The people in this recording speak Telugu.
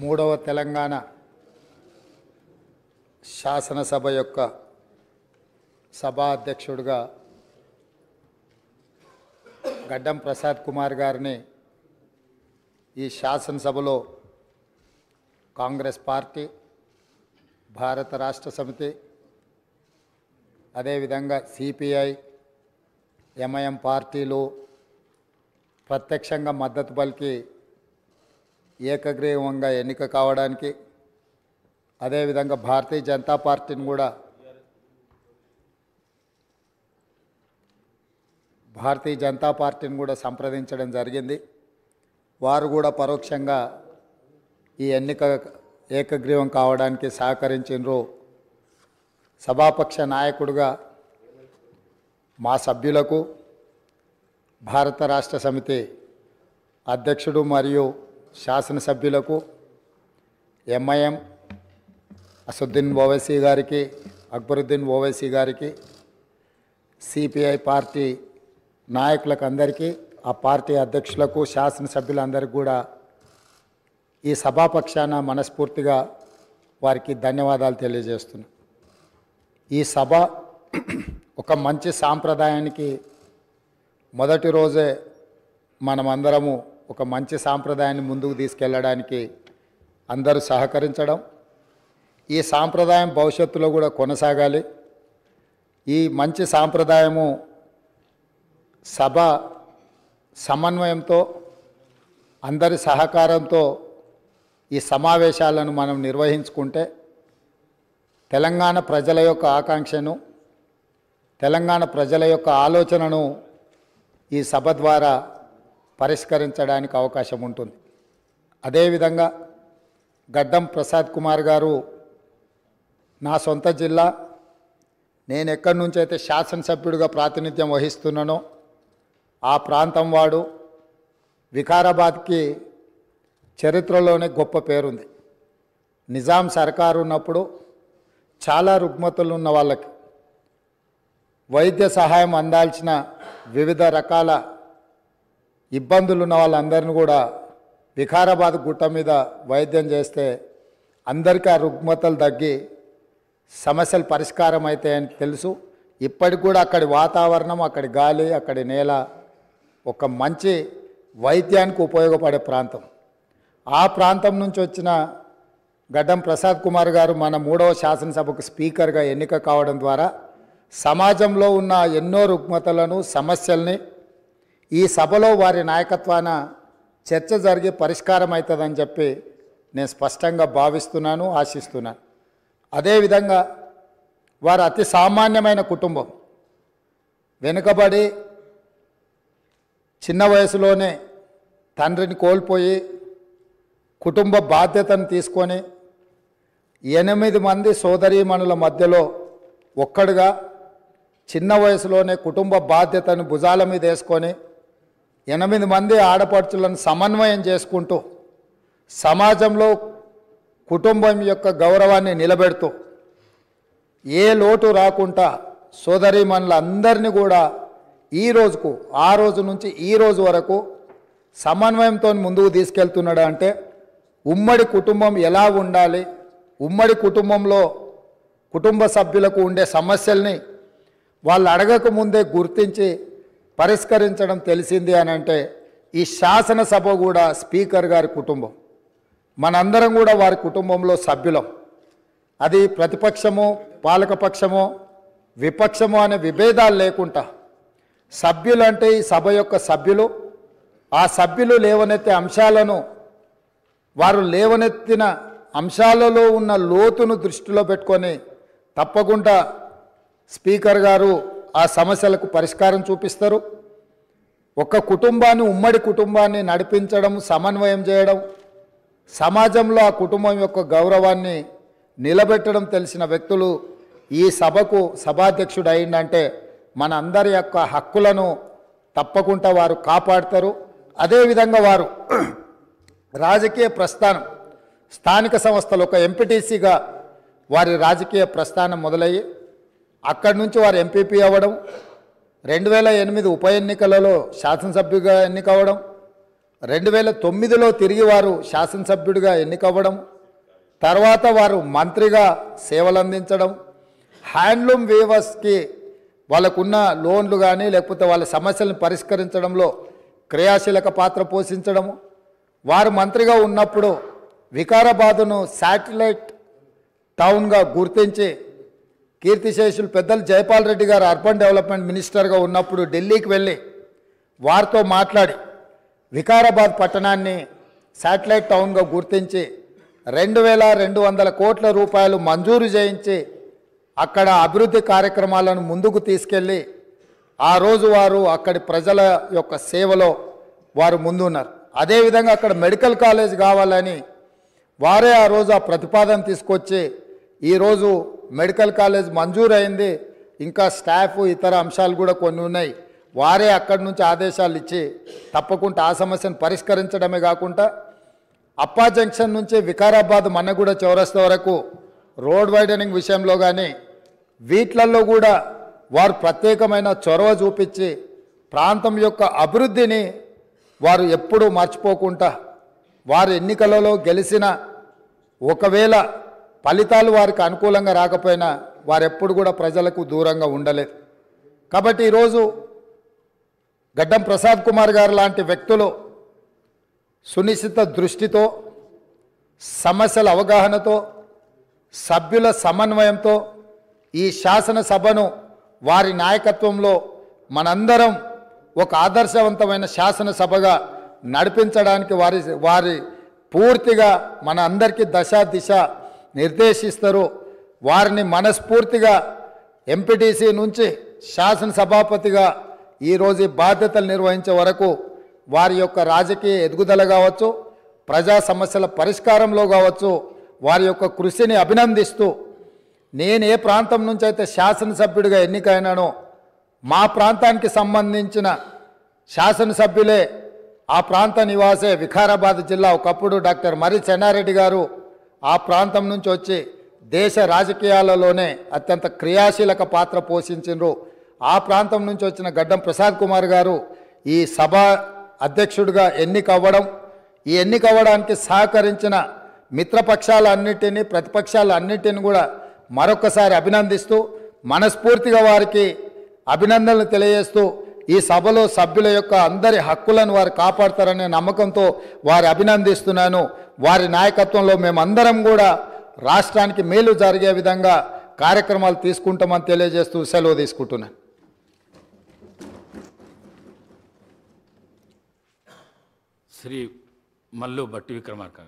మూడవ తెలంగాణ శాసనసభ యొక్క సభా అధ్యక్షుడిగా గడ్డం ప్రసాద్ కుమార్ గారిని ఈ శాసనసభలో కాంగ్రెస్ పార్టీ, భారత రాష్ట్ర సమితి, అదేవిధంగా సిపిఐ, ఎంఐఎం పార్టీలు ప్రత్యక్షంగా మద్దతు పలికి ఏకగ్రీవంగా ఎన్నిక కావడానికి, అదేవిధంగా భారతీయ జనతా పార్టీని కూడా సంప్రదించడం జరిగింది. వారు కూడా పరోక్షంగా ఈ ఎన్నిక ఏకగ్రీవం కావడానికి సహకరించారు. సభాపక్ష నాయకుడిగా మా సభ్యులకు, భారత రాష్ట్ర సమితి అధ్యక్షుడు మరియు శాసనసభ్యులకు, ఎంఐఎం అసదుద్దీన్ ఓవైసీ గారికి, అక్బరుద్దీన్ ఓవైసీ గారికి, సిపిఐ పార్టీ నాయకులకు అందరికీ, ఆ పార్టీ అధ్యక్షులకు, శాసనసభ్యులందరికీ కూడా ఈ సభాపక్షాన మనస్ఫూర్తిగా వారికి ధన్యవాదాలు తెలియజేస్తున్నాను. ఈ సభ ఒక మంచి సాంప్రదాయానికి మొదటి రోజే మనమందరము ఒక మంచి సాంప్రదాయాన్ని ముందుకు తీసుకెళ్ళడానికి అందరూ సహకరించడం, ఈ సాంప్రదాయం భవిష్యత్తులో కూడా కొనసాగాలి. ఈ మంచి సాంప్రదాయము సభ సమన్వయంతో, అందరి సహకారంతో ఈ సమావేశాలను మనం నిర్వహించుకుంటే తెలంగాణ ప్రజల యొక్క ఆకాంక్షను, తెలంగాణ ప్రజల యొక్క ఆలోచనను ఈ సభ ద్వారా పరిష్కరించడానికి అవకాశం ఉంటుంది. అదేవిధంగా గడ్డం ప్రసాద్ కుమార్ గారు నా సొంత జిల్లా, నేను ఎక్కడి నుంచి అయితే శాసనసభ్యుడిగా ప్రాతినిధ్యం వహిస్తున్నానో ఆ ప్రాంతం వాడు. వికారాబాద్కి చరిత్రలోనే గొప్ప పేరుంది. నిజాం సర్కారు ఉన్నప్పుడు చాలా రుగ్మతలు ఉన్న వాళ్ళకి వైద్య సహాయం అందాల్సిన వివిధ రకాల ఇబ్బందులు ఉన్న వాళ్ళందరినీ కూడా వికారాబాద్ గుట్ట మీద వైద్యం చేస్తే అందరికీ ఆ రుగ్మతలు తగ్గి సమస్యలు పరిష్కారం అవుతాయని తెలుసు. ఇప్పటికి కూడా అక్కడి వాతావరణం, అక్కడి గాలి, అక్కడి నేల ఒక మంచి వైద్యానికి ఉపయోగపడే ప్రాంతం. ఆ ప్రాంతం నుంచి వచ్చిన గడ్డం ప్రసాద్ కుమార్ గారు మన 3వ శాసనసభకు స్పీకర్గా ఎన్నిక కావడం ద్వారా సమాజంలో ఉన్న ఎన్నో రుగ్మతలను, సమస్యల్ని ఈ సభలో వారి నాయకత్వాన చర్చ జరిగి పరిష్కారం అవుతుందని చెప్పి నేను స్పష్టంగా భావిస్తున్నాను, ఆశిస్తున్నాను. అదేవిధంగా వారు అతి సామాన్యమైన కుటుంబం. వెనుకబడి చిన్న వయసులోనే తండ్రిని కోల్పోయి కుటుంబ బాధ్యతను తీసుకొని 8 మంది సోదరీమణుల మధ్యలో ఒక్కడుగా చిన్న వయసులోనే కుటుంబ బాధ్యతను భుజాల మీద వేసుకొని 8 మంది ఆడపడుచులను సమన్వయం చేసుకుంటూ సమాజంలో కుటుంబం యొక్క గౌరవాన్ని నిలబెడుతూ ఏ లోటు రాకుండా సోదరీమణులందరినీ కూడా ఈ రోజుకు, ఆ రోజు నుంచి ఈ రోజు వరకు సమన్వయంతో ముందుకు తీసుకెళ్తున్నాడు. అంటే ఉమ్మడి కుటుంబం ఎలా ఉండాలి, ఉమ్మడి కుటుంబంలో కుటుంబ సభ్యులకు ఉండే సమస్యల్ని వాళ్ళు అడగకముందే గుర్తించి పరిష్కరించడం తెలిసింది అని అంటే ఈ శాసనసభ కూడా స్పీకర్ గారి కుటుంబం. మనందరం కూడా వారి కుటుంబంలో సభ్యులం. అది ప్రతిపక్షమో, పాలకపక్షమో, విపక్షమో అనే విభేదాలు లేకుండా సభ్యులు అంటే ఈ సభ యొక్క సభ్యులు. ఆ సభ్యులు లేవనెత్తే అంశాలను, వారు లేవనెత్తిన అంశాలలో ఉన్న లోతును దృష్టిలో పెట్టుకొని తప్పకుండా స్పీకర్ గారు ఆ సమస్యలకు పరిష్కారం చూపిస్తారు. ఒక కుటుంబాన్ని, ఉమ్మడి కుటుంబాన్ని నడిపించడం, సమన్వయం చేయడం, సమాజంలో ఆ కుటుంబం యొక్క గౌరవాన్ని నిలబెట్టడం తెలిసిన వ్యక్తులు ఈ సభకు సభాధ్యక్షుడు అయిందంటే మన అందరి యొక్క హక్కులను తప్పకుండా వారు కాపాడతారు. అదేవిధంగా వారు రాజకీయ ప్రస్థానం, స్థానిక సంస్థలు ఒక ఎంపీటీసీగా వారి రాజకీయ ప్రస్థానం మొదలయ్యి అక్కడి నుంచి వారు ఎంపీపీ అవ్వడం, 2008 ఉప ఎన్నికలలో శాసనసభ్యుగా ఎన్నికవడం, 2009లో తిరిగి వారు శాసనసభ్యుడిగా ఎన్నికవ్వడం, తర్వాత వారు మంత్రిగా సేవలు అందించడం, హ్యాండ్లూమ్ వీవర్స్కి వాళ్ళకున్న లోన్లు కానీ లేకపోతే వాళ్ళ సమస్యలను పరిష్కరించడంలో క్రియాశీలక పాత్ర పోషించడము, వారు మంత్రిగా ఉన్నప్పుడు వికారాబాదును శాటిలైట్ టౌన్గా గుర్తించి కీర్తిశేషులు పెద్దలు జైపాల్ రెడ్డి గారు అర్బన్ డెవలప్మెంట్ మినిస్టర్గా ఉన్నప్పుడు ఢిల్లీకి వెళ్ళి వారితో మాట్లాడి వికారాబాద్ పట్టణాన్ని శాటిలైట్ టౌన్గా గుర్తించి 2200 కోట్ల రూపాయలు మంజూరు చేయించి అక్కడ అభివృద్ధి కార్యక్రమాలను ముందుకు తీసుకెళ్ళి ఆ రోజు వారు అక్కడి ప్రజల యొక్క సేవలో వారు ముందున్నారు. అదేవిధంగా అక్కడ మెడికల్ కాలేజ్ కావాలని వారే ఆ రోజు ఆ ప్రతిపాదన తీసుకొచ్చి ఈరోజు మెడికల్ కాలేజ్ మంజూరు అయింది. ఇంకా స్టాఫ్ ఇతర అంశాలు కూడా కొన్ని ఉన్నాయి. వారే అక్కడి నుంచి ఆదేశాలు ఇచ్చి తప్పకుండా ఆ సమస్యను పరిష్కరించడమే కాకుండా అప్పా జంక్షన్ నుంచి వికారాబాద్ మన్నగూడ చౌరస్తా వరకు రోడ్ వైడనింగ్ విషయంలో కానీ వీట్లల్లో కూడా వారు ప్రత్యేకమైన చొరవ చూపించి ప్రాంతం యొక్క అభివృద్ధిని వారు ఎప్పుడూ మర్చిపోకుండా వారు ఎన్నికలలో గెలిచిన ఒకవేళ ఫలితాలు వారికి అనుకూలంగా రాకపోయినా వారెప్పుడు కూడా ప్రజలకు దూరంగా ఉండలేదు. కాబట్టి ఈరోజు గడ్డం ప్రసాద్ కుమార్ గారు లాంటి వ్యక్తులు సునిశ్చిత దృష్టితో, సమస్యల అవగాహనతో, సభ్యుల సమన్వయంతో ఈ శాసనసభను వారి నాయకత్వంలో మనందరం ఒక ఆదర్శవంతమైన శాసనసభగా నడిపించడానికి వారి పూర్తిగా మన అందరికీ దశ దిశ నిర్దేశిస్తారు. వారిని మనస్ఫూర్తిగా ఎంపీటీసీ నుంచి శాసనసభాపతిగా ఈరోజు బాధ్యతలు నిర్వహించే వరకు వారి యొక్క రాజకీయ ఎదుగుదల కావచ్చు, ప్రజా సమస్యల పరిష్కారంలో కావచ్చు, వారి యొక్క కృషిని అభినందిస్తూ నేను ఏ ప్రాంతం నుంచి అయితే శాసనసభ్యుడిగా ఎన్నికైనానో మా ప్రాంతానికి సంబంధించిన శాసనసభ్యులే ఆ ప్రాంత నివాసే వికారాబాద్ జిల్లా ఒకప్పుడు డాక్టర్ మర్రి చెన్నారెడ్డి గారు ఆ ప్రాంతం నుంచి వచ్చి దేశ రాజకీయాలలోనే అత్యంత క్రియాశీలక పాత్ర పోషించారు. ఆ ప్రాంతం నుంచి వచ్చిన గడ్డం ప్రసాద్ కుమార్ గారు ఈ సభ అధ్యక్షుడిగా ఎన్నికవ్వడం, ఈ ఎన్నికవ్వడానికి సహకరించిన మిత్రపక్షాలన్నిటినీ ప్రతిపక్షాలన్నిటిని కూడా మరొకసారి అభినందిస్తూ మనస్ఫూర్తిగా వారికి అభినందనలు తెలియజేస్తూ ఈ సభలో సభ్యుల యొక్క అందరి హక్కులను వారు కాపాడతారనే నమ్మకంతో వారి అభినందిస్తున్నాను. వారి నాయకత్వంలో మేమందరం కూడా రాష్ట్రానికి మేలు జరిగే విధంగా కార్యక్రమాలు తీసుకుంటామని తెలియజేస్తూ సెలవు తీసుకుంటున్నాను. శ్రీ మల్లు భట్టి విక్రమార్క.